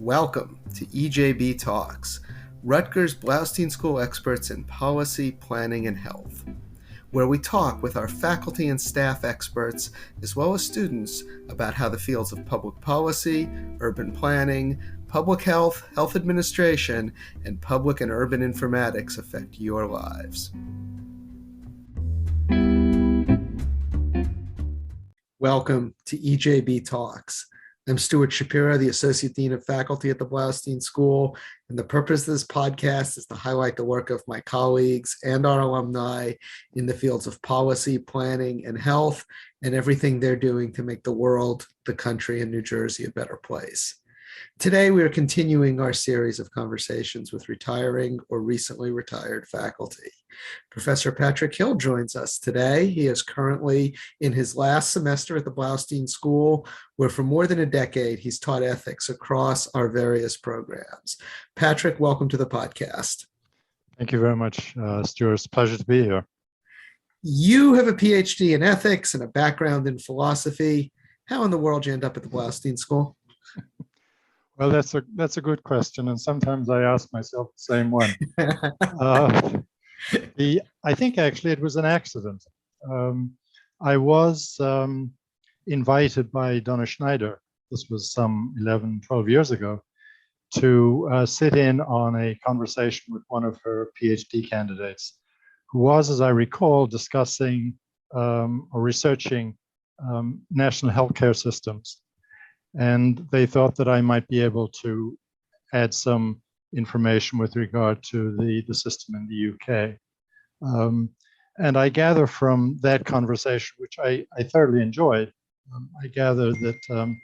Welcome to EJB Talks, Rutgers Blaustein School experts in policy, planning, and health, where we talk with our faculty and staff experts, as well as students, about how the fields of public policy, urban planning, public health, health administration, and public and urban informatics affect your lives. Welcome to EJB Talks. I'm Stuart Shapiro, the Associate Dean of Faculty at the Blaustein School, and the purpose of this podcast is to highlight the work of my colleagues and our alumni in the fields of policy, planning, and health, and everything they're doing to make the world, the country, and New Jersey a better place. Today, we are continuing our series of conversations with retiring or recently retired faculty. Professor Patrick Hill joins us today. He is currently in his last semester at the Blaustein School, where for more than a decade, he's taught ethics across our various programs. Patrick, welcome to the podcast. Thank you very much, Stuart. It's a pleasure to be here. You have a PhD in ethics and a background in philosophy. How in the world did you end up at the Blaustein School? Well, that's a good question, and sometimes I ask myself the same one. I think actually it was an accident. I was invited by Donna Schneider, this was some 11, 12 years ago, to sit in on a conversation with one of her PhD candidates, who was, as I recall, discussing or researching national healthcare systems. And they thought that I might be able to add some information with regard to the system in the UK. And I gather from that conversation, which I thoroughly enjoyed, I gather that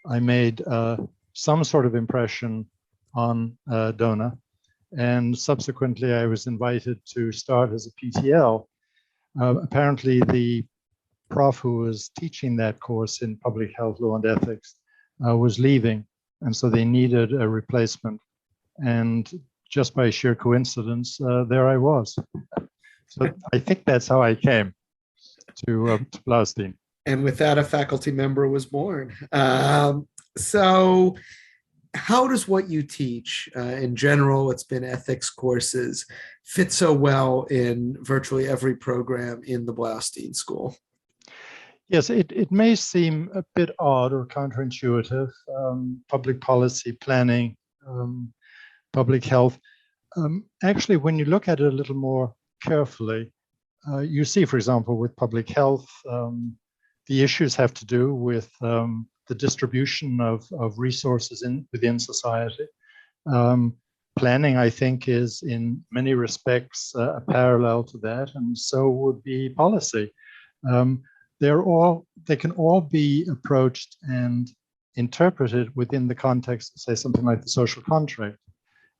I made some sort of impression on Donna. And subsequently, I was invited to start as a PTL. Apparently, the prof who was teaching that course in public health, law, and ethics was leaving, and so they needed a replacement. And just by sheer coincidence, there I was. So I think that's how I came to Blaustein. And with that, a faculty member was born. So how does what you teach, in general, it's been ethics courses, fit so well in virtually every program in the Blaustein School? Yes, it may seem a bit odd or counterintuitive. Public policy, planning, public health. Actually, when you look at it a little more carefully, you see, for example, with public health, the issues have to do with the distribution of resources within society. Planning, I think, is in many respects a parallel to that, and so would be policy. They can all be approached and interpreted within the context of, say, something like the social contract.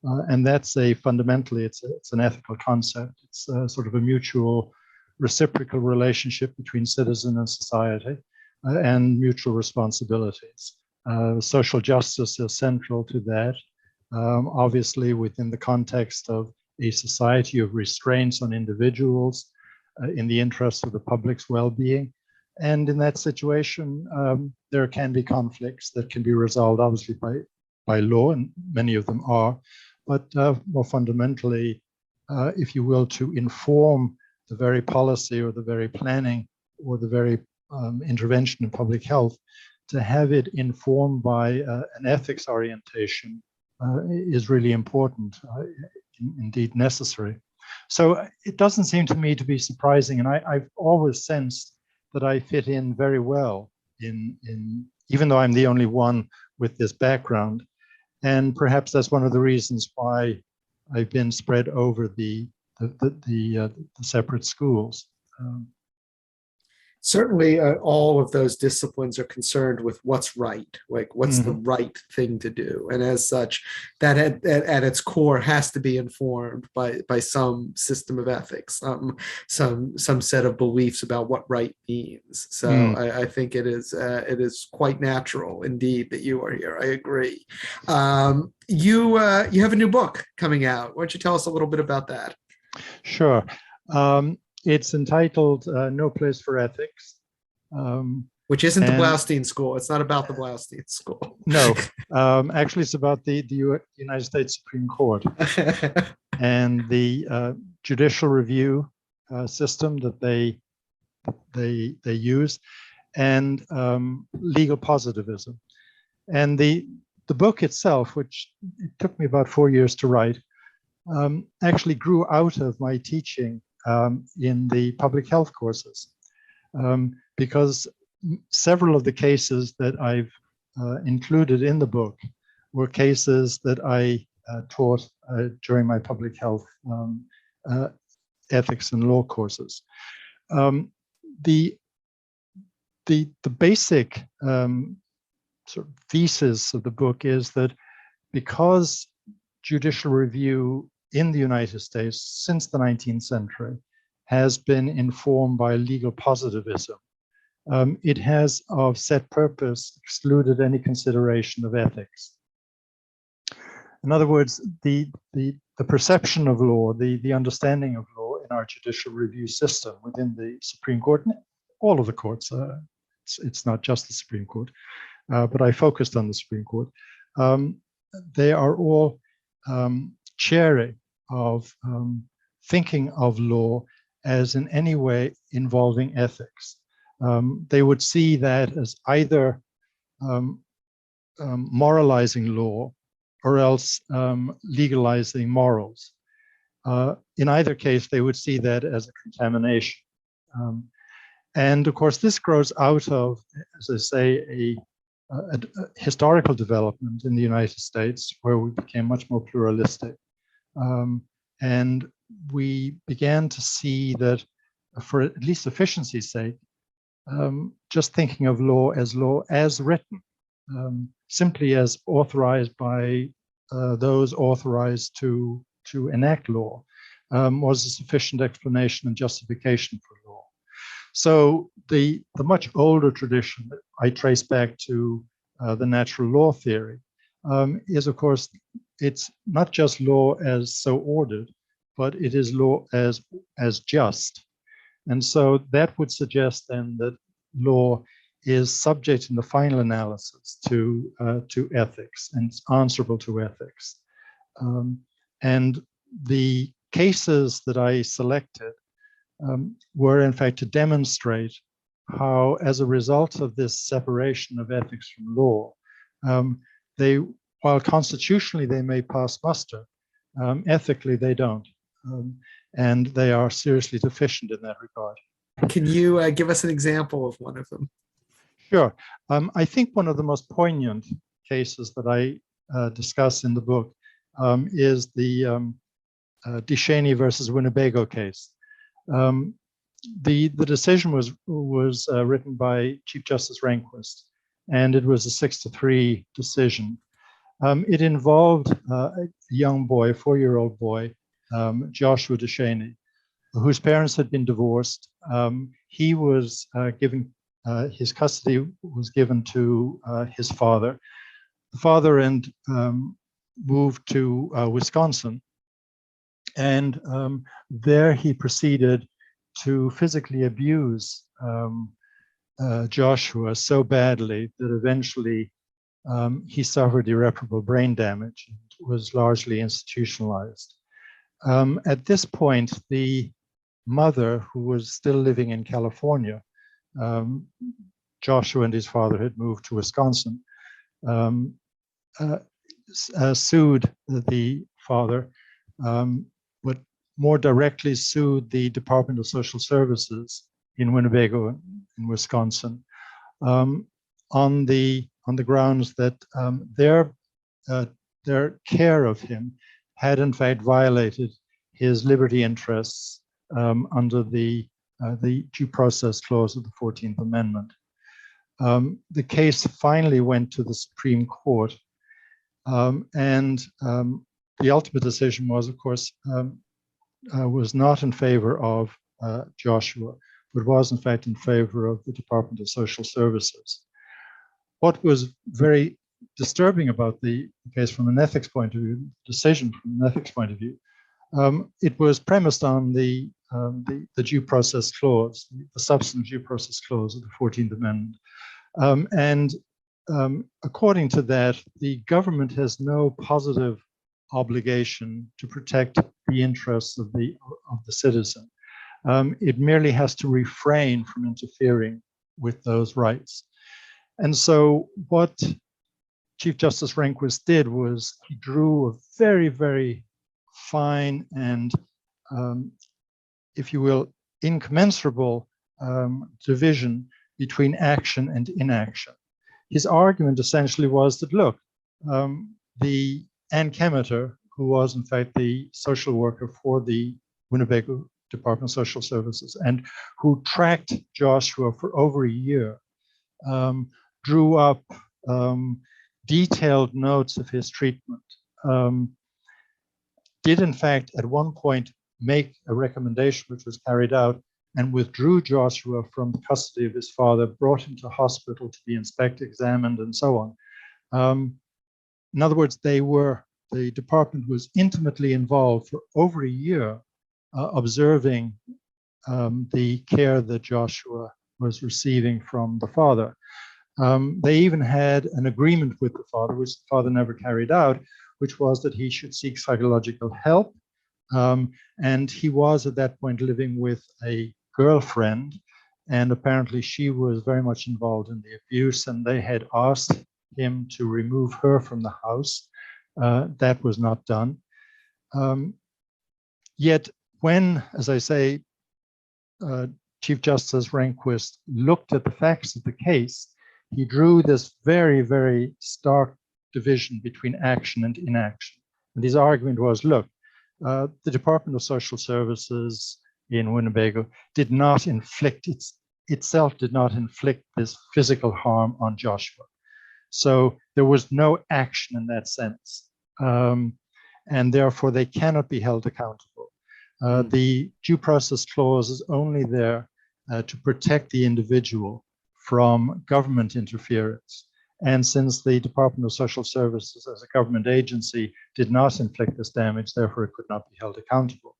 And that's fundamentally, it's an ethical concept. It's sort of a mutual reciprocal relationship between citizen and society and mutual responsibilities. Social justice is central to that, obviously within the context of a society of restraints on individuals in the interest of the public's well-being. And in that situation, there can be conflicts that can be resolved, obviously, by law, and many of them are. But more fundamentally, if you will, to inform the very policy or the very planning or the very intervention in public health, to have it informed by an ethics orientation is really important, indeed necessary. So it doesn't seem to me to be surprising, and I've always sensed that I fit in very well in even though I'm the only one with this background. And perhaps that's one of the reasons why I've been spread over the separate schools. Certainly, all of those disciplines are concerned with what's right, like what's the right thing to do. And as such, that at its core has to be informed by some system of ethics, some set of beliefs about what right means. So I think it is quite natural indeed that you are here. I agree. You have a new book coming out. Why don't you tell us a little bit about that? Sure. It's entitled No Place for Ethics. Which isn't the And Blaustein School. It's not about the Blaustein School. no, actually, it's about the United States Supreme Court and the judicial review system that they use, and legal positivism. And the book itself, which it took me about 4 years to write, actually grew out of my teaching in the public health courses, because several of the cases that I've included in the book were cases that I taught during my public health ethics and law courses. The basic sort of thesis of the book is that because judicial review in the United States since the 19th century has been informed by legal positivism, it has of set purpose excluded any consideration of ethics. In other words, the perception of law, the understanding of law in our judicial review system within the Supreme Court, and all of the courts, it's not just the Supreme Court, but I focused on the Supreme Court. They are all chary of thinking of law as in any way involving ethics. They would see that as either moralizing law or else legalizing morals. In either case, they would see that as a contamination. And of course, this grows out of, as I say, a historical development in the United States where we became much more pluralistic. And we began to see that, for at least efficiency's sake, just thinking of law as written, simply as authorized by those authorized to enact law, was a sufficient explanation and justification for law. So the much older tradition that I trace back to the natural law theory is, of course, it's not just law as so ordered, but it is law as just. And so that would suggest then that law is subject in the final analysis to ethics and it's answerable to ethics. And the cases that I selected were in fact to demonstrate how, as a result of this separation of ethics from law, while constitutionally they may pass muster, ethically they don't. And they are seriously deficient in that regard. Can you give us an example of one of them? Sure. I think one of the most poignant cases that I discuss in the book is the DeShaney versus Winnebago case. The decision was written by Chief Justice Rehnquist, and it was a 6-3 decision. It involved a young boy, a 4-year-old boy, Joshua DeShaney, whose parents had been divorced. He was given, his custody was given to his father. The father moved to Wisconsin, and there he proceeded to physically abuse Joshua so badly that eventually he suffered irreparable brain damage and was largely institutionalized. At this point, the mother, who was still living in California, Joshua and his father had moved to Wisconsin, sued the father, but more directly sued the Department of Social Services in Winnebago, in Wisconsin, on the grounds that their care of him had in fact violated his liberty interests under the due process clause of the 14th Amendment. The case finally went to the Supreme Court, and the ultimate decision was, of course, was not in favor of Joshua, but was in fact in favor of the Department of Social Services. What was very disturbing about the case from an ethics point of view, decision from an ethics point of view, it was premised on the the due process clause, the substantive due process clause of the 14th Amendment. According to that, the government has no positive obligation to protect the interests of the citizen. It merely has to refrain from interfering with those rights. And so what Chief Justice Rehnquist did was he drew a very, very fine and, if you will, incommensurable division between action and inaction. His argument essentially was that, look, the Ann Kemeter, who was in fact the social worker for the Winnebago Department of Social Services and who tracked Joshua for over a year, drew up detailed notes of his treatment, did in fact at one point make a recommendation which was carried out and withdrew Joshua from the custody of his father, brought him to hospital to be inspected, examined, and so on. In other words, the department was intimately involved for over a year, observing the care that Joshua was receiving from the father. They even had an agreement with the father, which the father never carried out, which was that he should seek psychological help. And he was at that point living with a girlfriend, and apparently she was very much involved in the abuse, and they had asked him to remove her from the house. That was not done. Yet when, as I say, Chief Justice Rehnquist looked at the facts of the case, he drew this very, very stark division between action and inaction. And his argument was, look, the Department of Social Services in Winnebago did not inflict, itself did not inflict this physical harm on Joshua. So there was no action in that sense. And therefore they cannot be held accountable. The due process clause is only there to protect the individual from government interference. And since the Department of Social Services as a government agency did not inflict this damage, therefore it could not be held accountable.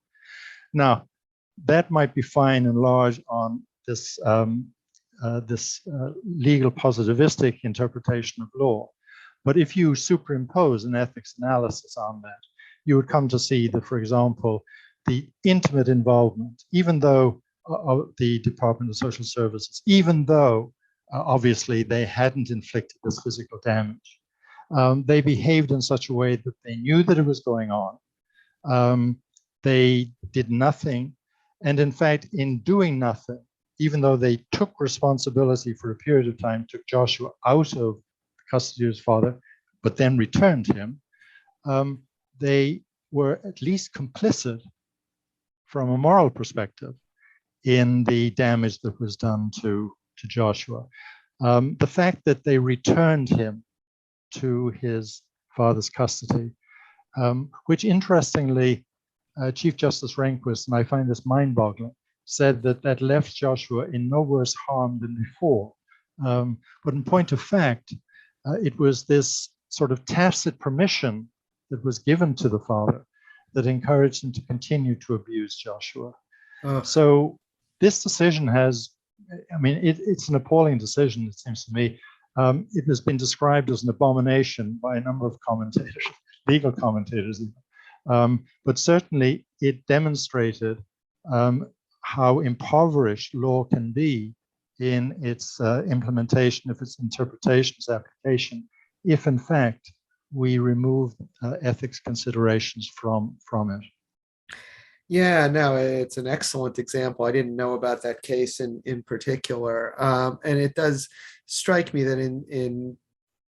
Now, that might be fine and large on this, legal positivistic interpretation of law. But if you superimpose an ethics analysis on that, you would come to see that, for example, the intimate involvement, even though of the Department of Social Services, even though obviously they hadn't inflicted this physical damage, they behaved in such a way that they knew that it was going on. They did nothing. And in fact, in doing nothing, even though they took responsibility for a period of time, took Joshua out of the custody of his father, but then returned him, they were at least complicit from a moral perspective in the damage that was done to Joshua. The fact that they returned him to his father's custody, which interestingly, Chief Justice Rehnquist, and I find this mind-boggling, said that that left Joshua in no worse harm than before. But in point of fact, it was this sort of tacit permission that was given to the father that encouraged him to continue to abuse Joshua. So this decision has, I mean, it's an appalling decision, it seems to me. It has been described as an abomination by a number of commentators, legal commentators even. But certainly it demonstrated how impoverished law can be in its implementation, if its interpretation, its application, if in fact we remove ethics considerations from it. Yeah, no, it's an excellent example. I didn't know about that case in particular. And it does strike me that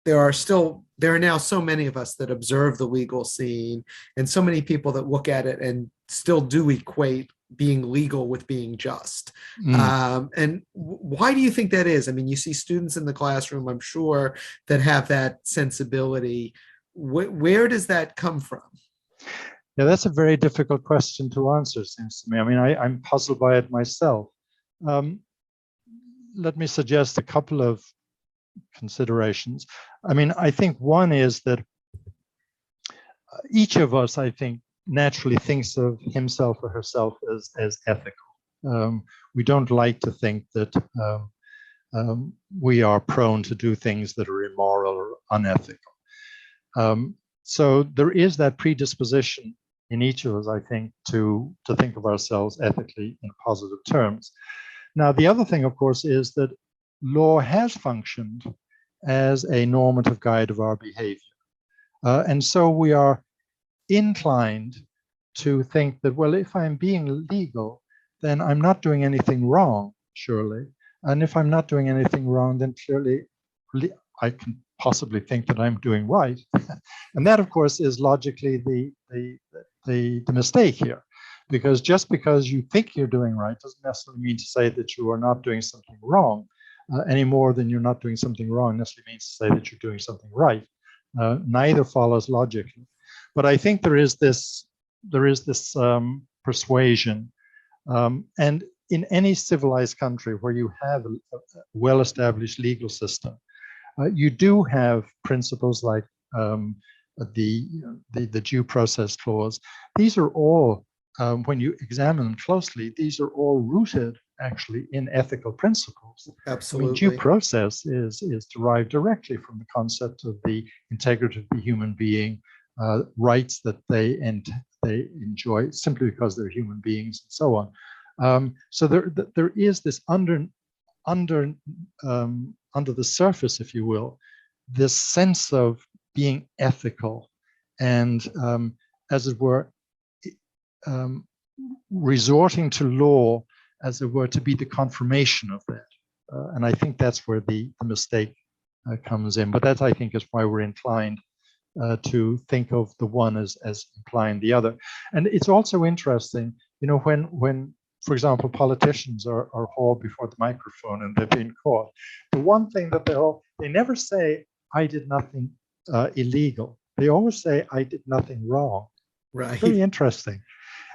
there are now so many of us that observe the legal scene, and so many people that look at it and still do equate being legal with being just. And why do you think that is? I mean, you see students in the classroom, I'm sure, that have that sensibility. Where does that come from? Yeah, that's a very difficult question to answer, seems to me. I mean, I'm puzzled by it myself. Let me suggest a couple of considerations. I mean, I think one is that each of us, I think, naturally thinks of himself or herself as ethical. We don't like to think that we are prone to do things that are immoral or unethical. So there is that predisposition in each of us, I think, to think of ourselves ethically in positive terms. Now, the other thing, of course, is that law has functioned as a normative guide of our behavior. And so we are inclined to think that, well, if I'm being legal, then I'm not doing anything wrong, surely. And if I'm not doing anything wrong, then clearly I can possibly think that I'm doing right. And that, of course, is logically the mistake here. Because just because you think you're doing right doesn't necessarily mean to say that you are not doing something wrong, any more than you're not doing something wrong necessarily means to say that you're doing something right. Neither follows logically. But I think there is this persuasion, and in any civilized country where you have a well-established legal system, you do have principles like the due process clause. These are all, when you examine them closely, these are all rooted actually in ethical principles. Absolutely. I mean, due process is derived directly from the concept of the integrity of the human being, rights that they enjoy simply because they're human beings, and so on. So there is this under the surface, if you will, this sense of being ethical and, as it were, resorting to law, as it were, to be the confirmation of that. And I think that's where the mistake comes in. But that, I think, is why we're inclined to think of the one as implying the other. And it's also interesting, you know, when for example, politicians are hauled before the microphone and they've been caught, the one thing that they never say, I did nothing illegal. They always say, I did nothing wrong. Right. It's very interesting.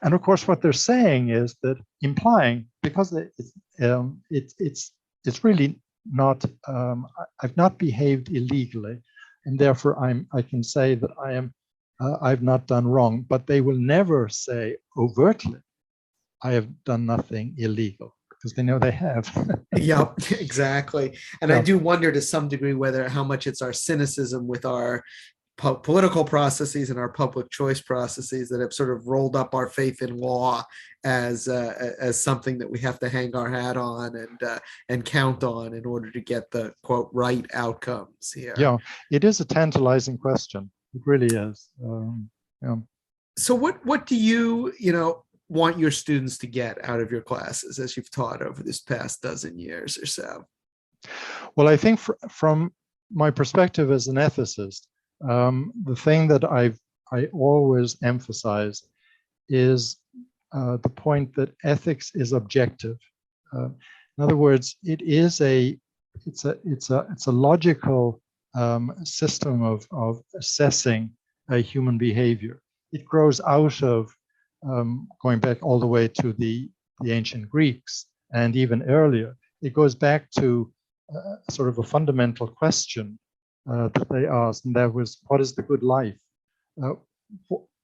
And of course, what they're saying is that implying, because it's really not, I've not behaved illegally, and therefore I can say that I've not done wrong. But they will never say overtly, I have done nothing illegal, because they know they have. Yep, exactly. And I do wonder to some degree whether how much it's our cynicism with our political processes and our public choice processes that have sort of rolled up our faith in law as something that we have to hang our hat on and count on in order to get the quote right outcomes here. Yeah, it is a tantalizing question. It really is. Yeah. So what do you want your students to get out of your classes as you've taught over this past dozen years or so? Well, I think from my perspective as an ethicist, the thing that I always emphasize is the point that ethics is objective. In other words, it's a logical system of assessing human behavior. It grows out of going back all the way to the ancient Greeks and even earlier. It goes back to sort of a fundamental question that they asked, and that was, what is the good life?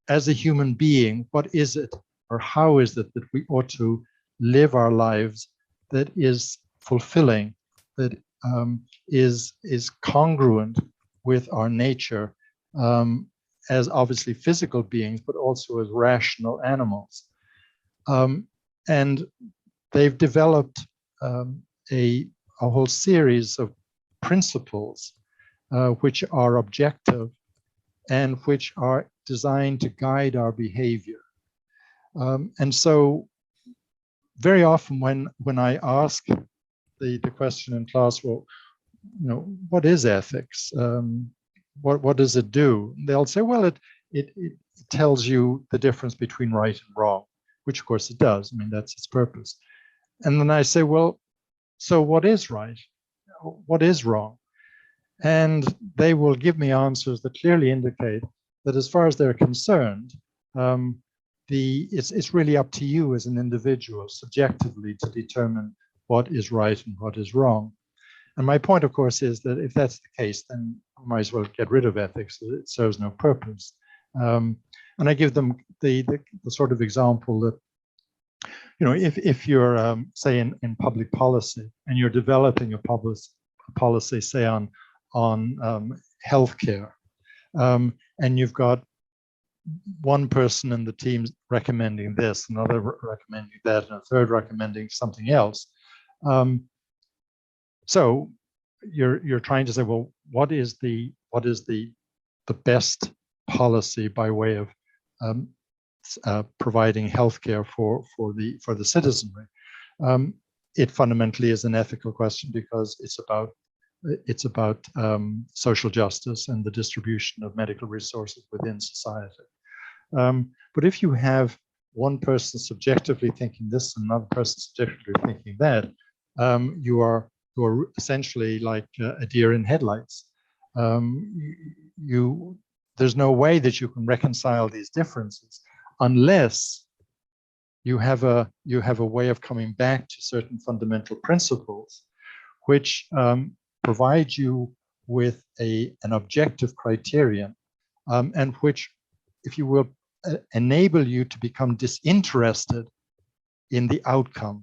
As a human being, what is it, or how is it that we ought to live our lives that is fulfilling, that is congruent with our nature, as obviously physical beings, but also as rational animals. And they've developed a whole series of principles which are objective and which are designed to guide our behavior. And so very often when I ask the question in class, well, what is ethics? What does it do? They'll say, well, it tells you the difference between right and wrong, which of course it does. I mean, that's its purpose. And then I say, well, so what is right? What is wrong? And they will give me answers that clearly indicate that as far as they're concerned, it's really up to you as an individual subjectively to determine what is right and what is wrong. And my point, of course, is that if that's the case, then we might as well get rid of ethics. It serves no purpose. And And I give them the sort of example that, if you're, say, in public policy and you're developing a policy, say, on healthcare, and you've got one person in the team recommending this, another recommending that, and a third recommending something else. So you're trying to say, well, what is the best policy by way of providing healthcare for the citizenry? It fundamentally is an ethical question because it's about social justice and the distribution of medical resources within society. But if you have one person subjectively thinking this and another person subjectively thinking that, you are essentially like a deer in headlights. There's no way that you can reconcile these differences unless you have a way of coming back to certain fundamental principles, which provide you with an objective criterion, and which, if you will, enable you to become disinterested in the outcome.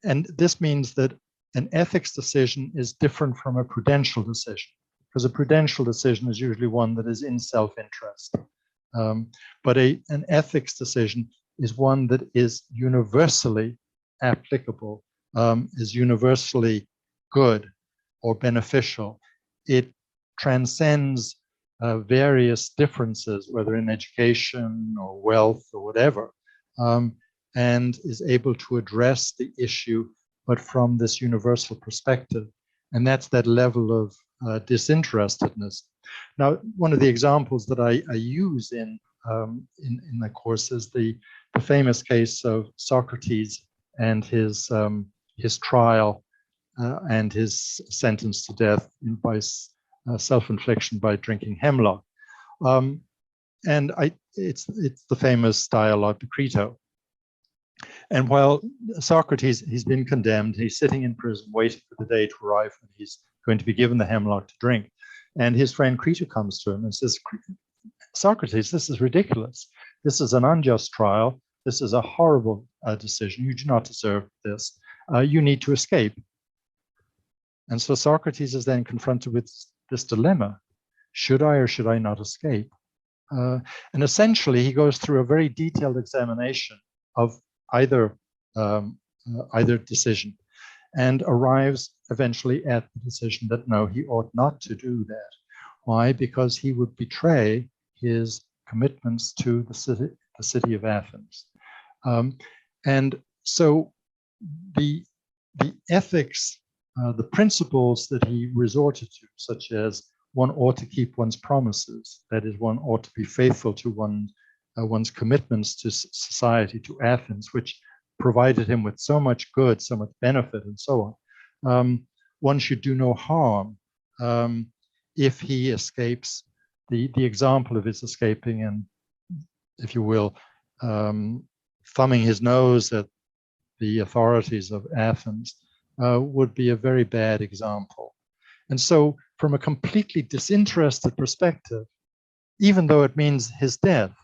And this means that an ethics decision is different from a prudential decision, because a prudential decision is usually one that is in self-interest. But an ethics decision is one that is universally applicable, is universally good or beneficial. It transcends various differences, whether in education or wealth or whatever, and is able to address the issue, but from this universal perspective. And that's that level of disinterestedness. Now, one of the examples that I use in the course is the famous case of Socrates and his trial and his sentence to death by self-infliction by drinking hemlock. And it's the famous dialogue, the Crito. And while Socrates, he's been condemned, he's sitting in prison waiting for the day to arrive when he's going to be given the hemlock to drink. And his friend Crito comes to him and says, Socrates, this is ridiculous. This is an unjust trial. This is a horrible decision. You do not deserve this. You need to escape. And so Socrates is then confronted with this dilemma. Should I or should I not escape? And essentially, he goes through a very detailed examination of either decision and arrives eventually at the decision that no, he ought not to do that. Why? Because he would betray his commitments to the city of Athens. And so the ethics, the principles that he resorted to, such as one ought to keep one's promises, that is, one ought to be faithful to one's commitments to society, to Athens, which provided him with so much good, so much benefit, and so on. One should do no harm if he escapes. The example of his escaping and, if you will, thumbing his nose at the authorities of Athens would be a very bad example. And so, from a completely disinterested perspective, even though it means his death,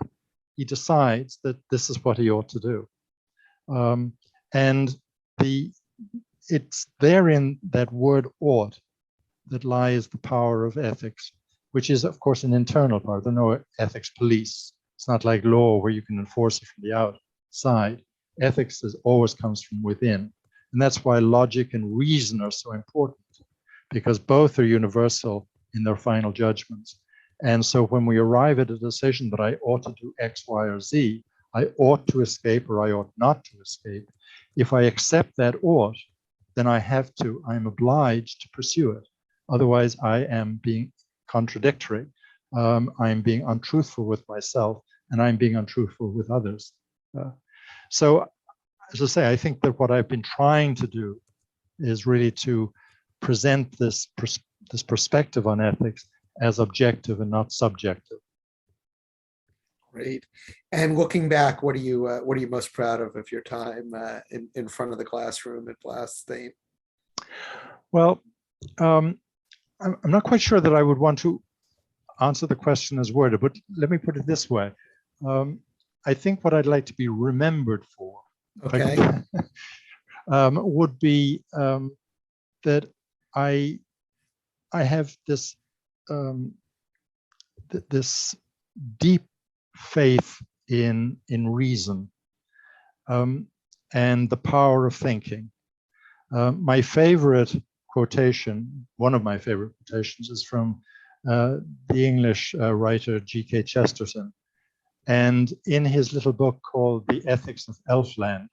he decides that this is what he ought to do. And it's therein, that word ought, that lies the power of ethics, which is, of course, an internal power. There are no ethics police. It's not like law where you can enforce it from the outside. Ethics always comes from within. And that's why logic and reason are so important, because both are universal in their final judgments. And so when we arrive at a decision that I ought to do X, Y, or Z, I ought to escape or I ought not to escape. If I accept that ought, then I'm obliged to pursue it. Otherwise, I am being contradictory. I'm being untruthful with myself, and I'm being untruthful with others. So, as I say, I think that what I've been trying to do is really to present this perspective on ethics as objective and not subjective. Great. And looking back, what are you most proud of your time in front of the classroom at Blast State? Well, I'm not quite sure that I would want to answer the question as worded, but let me put it this way. I think what I'd like to be remembered for, Okay. would be that I have this this deep faith in reason and the power of thinking. My favorite quotation, one of my favorite quotations, is from the English writer G.K. Chesterton. And in his little book called The Ethics of Elfland,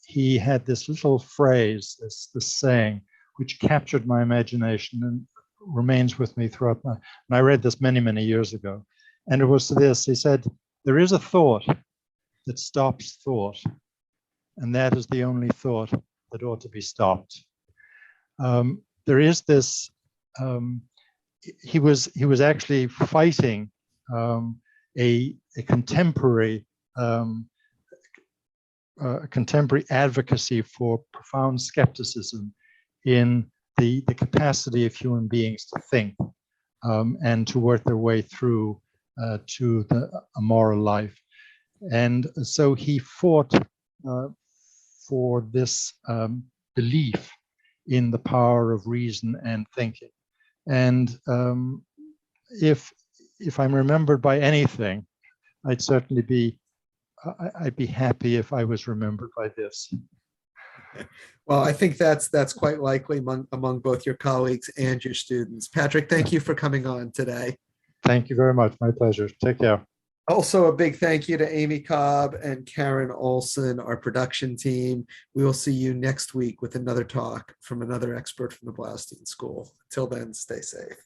he had this little phrase, this saying, which captured my imagination and remains with me throughout my, and I read this many, many years ago. And it was this, he said, there is a thought that stops thought, and that is the only thought that ought to be stopped. There is this, he was actually fighting a contemporary advocacy for profound skepticism in the capacity of human beings to think and to work their way through to a moral life. And so he fought for this belief in the power of reason and thinking. And if I'm remembered by anything, I'd certainly be happy if I was remembered by this. Well, I think that's quite likely among both your colleagues and your students. Patrick, thank you for coming on today. Thank you very much. My pleasure. Take care. Also, a big thank you to Amy Cobb and Karen Olson, our production team. We will see you next week with another talk from another expert from the Blaustein School. Till then, stay safe.